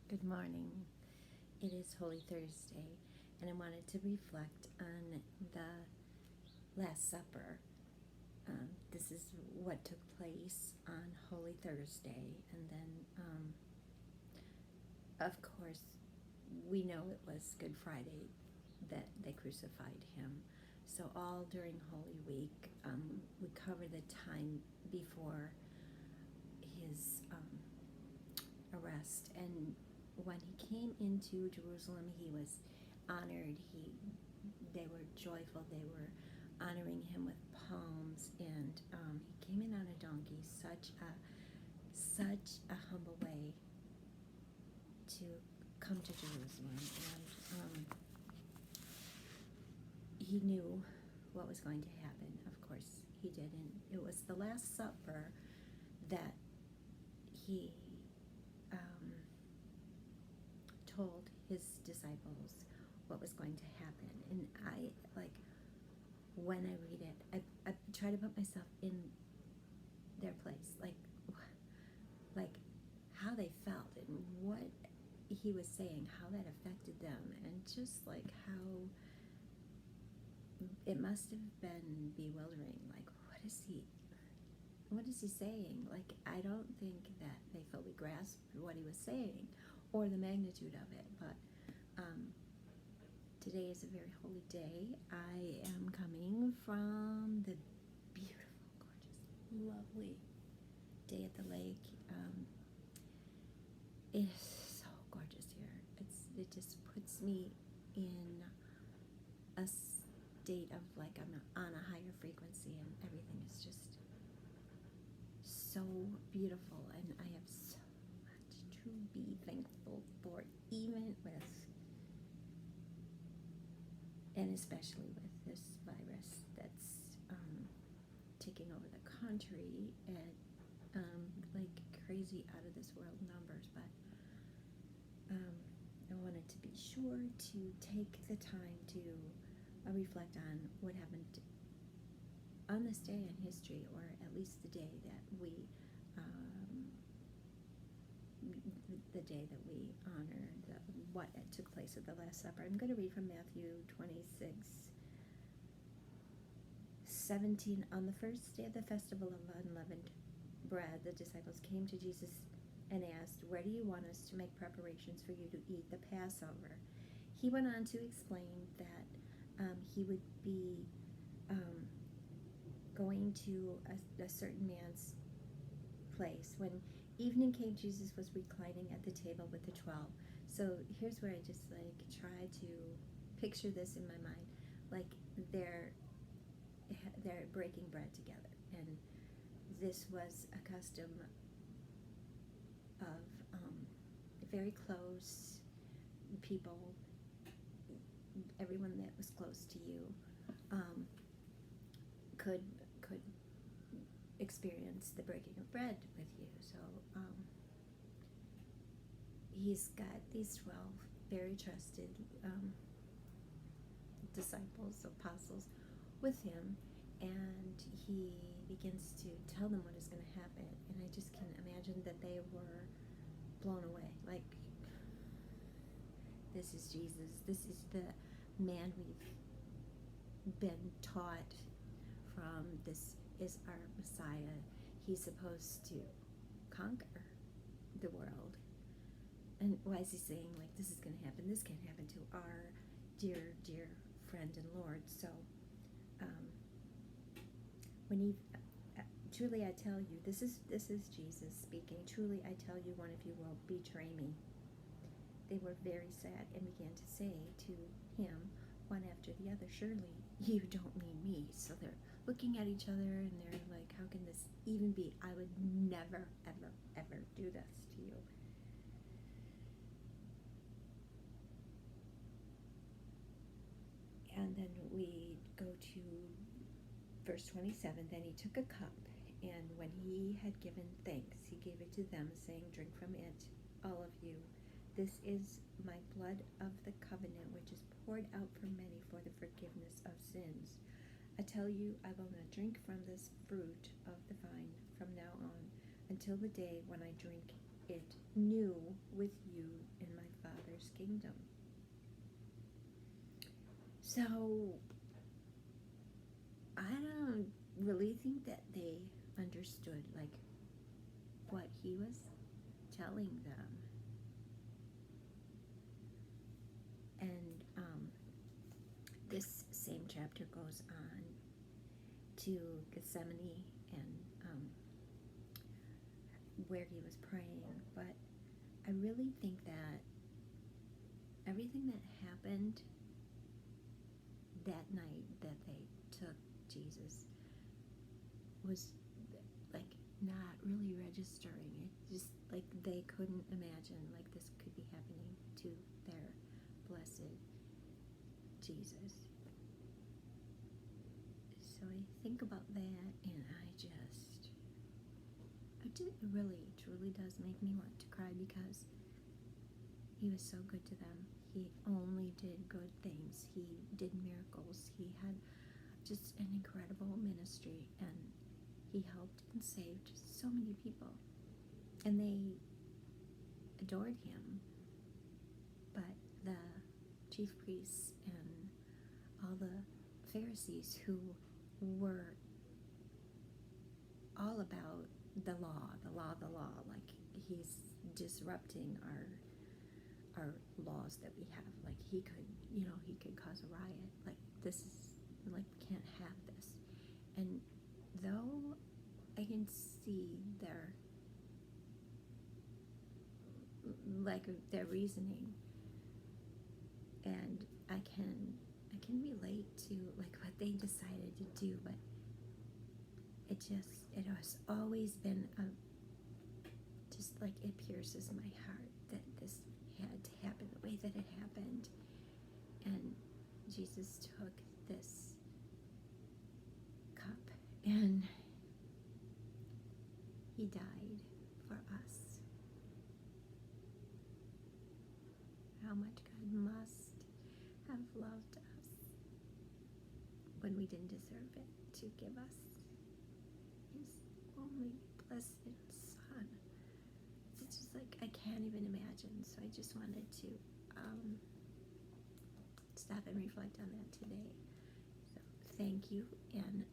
Good morning. It is Holy Thursday, and I wanted to reflect on the Last Supper. This is what took place on Holy Thursday, and then, of course, we know it was Good Friday that they crucified him. So, all during Holy Week, we cover the time before his arrest, and when he came into Jerusalem, he was honored. They were joyful. They were honoring him with palms, and he came in on a donkey. Such a humble way to come to Jerusalem, and he knew what was going to happen. Of course, he didn't. It was the Last Supper that he told his disciples what was going to happen. And when I read it, I try to put myself in their place, like how they felt and what he was saying, how that affected them, and just like how it must have been bewildering. Like, what is he saying? Like, I don't think that they fully grasped what he was saying or the magnitude of it, but today is a very holy day. I am coming from the beautiful, gorgeous, lovely day at the lake. It is so gorgeous here. It just puts me in a state of like I'm on a higher frequency, and everything is just so beautiful, and I have so much to be thankful for, even with, and especially with this virus that's taking over the country at like crazy out of this world numbers. But I wanted to be sure to take the time to reflect on what happened on this day in history, or at least the day that we honor what took place at the Last Supper. I'm going to read from Matthew 26:17. On the first day of the festival of unleavened bread, the disciples came to Jesus and asked, "Where do you want us to make preparations for you to eat the Passover?" He went on to explain that he would be going to a certain man's place. When evening came, Jesus was reclining at the table with the 12. So here's where I just try to picture this in my mind. Like they're breaking bread together, and this was a custom of very close people, everyone that was close to you could experience the breaking of bread with you. So he's got these 12 very trusted disciples, apostles, with him, and he begins to tell them what is going to happen. And I just can imagine that they were blown away. Like, this is Jesus. This is the man we've been taught from. This is our Messiah. He's supposed to conquer the world. And why is he saying, like, this is going to happen? This can't happen to our dear, dear friend and Lord. So when he truly I tell you, this is Jesus speaking. Truly I tell you, one of you will betray me. They were very sad and began to say to him, one after the other, "Surely you don't mean me." So they're looking at each other and they're like, how can this even be? I would never, ever, ever do this to you. And then we go to verse 27. Then he took a cup, and when he had given thanks, he gave it to them, saying, "Drink from it, all of you. This is my blood of the covenant, which is poured out for many for the forgiveness of sins. I tell you, I will not drink from this fruit of the vine from now on, until the day when I drink it new with you kingdom. So I don't really think that they understood like what he was telling them. And this same chapter goes on to Gethsemane and where he was praying. But I really think that everything that happened that night that they took Jesus was like not really registering. It just like they couldn't imagine like this could be happening to their blessed Jesus. So I think about that, and it really truly does make me want to cry, because he was so good to them. He only did good things. He did miracles. He had just an incredible ministry, and he helped and saved so many people, and they adored him. But the chief priests and all the Pharisees, who were all about the law, like he's disrupting our laws that we have. Like he could cause a riot. Like this is like, we can't have this. And though I can see their reasoning, and I can relate to like what they decided to do, but it has always been just like it pierces my heart that this had to happen the way that it happened. And Jesus took this cup and he died for us. How much God must have loved us when we didn't deserve it, to give us his only blessed Son. It's just like I can't even imagine. So I just wanted to stop and reflect on that today. So thank you, and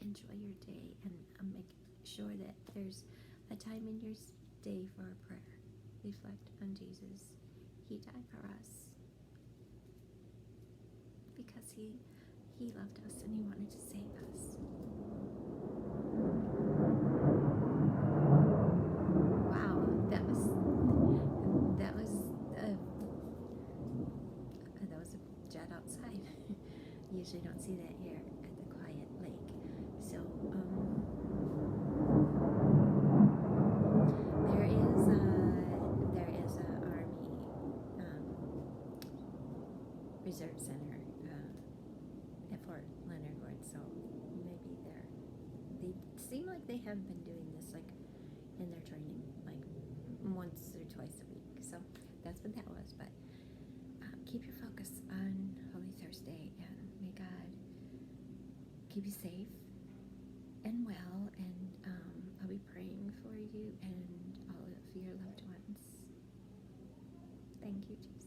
enjoy your day, and make sure that there's a time in your day for a prayer. Reflect on Jesus. He died for us because he loved us and he wanted to save us. Wow, that was a jet outside. You usually don't see that here at the quiet lake. So there is a Army Reserve Center at Fort Leonard Wood. So maybe they seem like they have been doing this like in their training like once or twice a week. So that's what that was. But keep your focus on Holy Thursday, and may God keep you safe and well, and I'll be praying for you and all of your loved ones. Thank you, Jesus.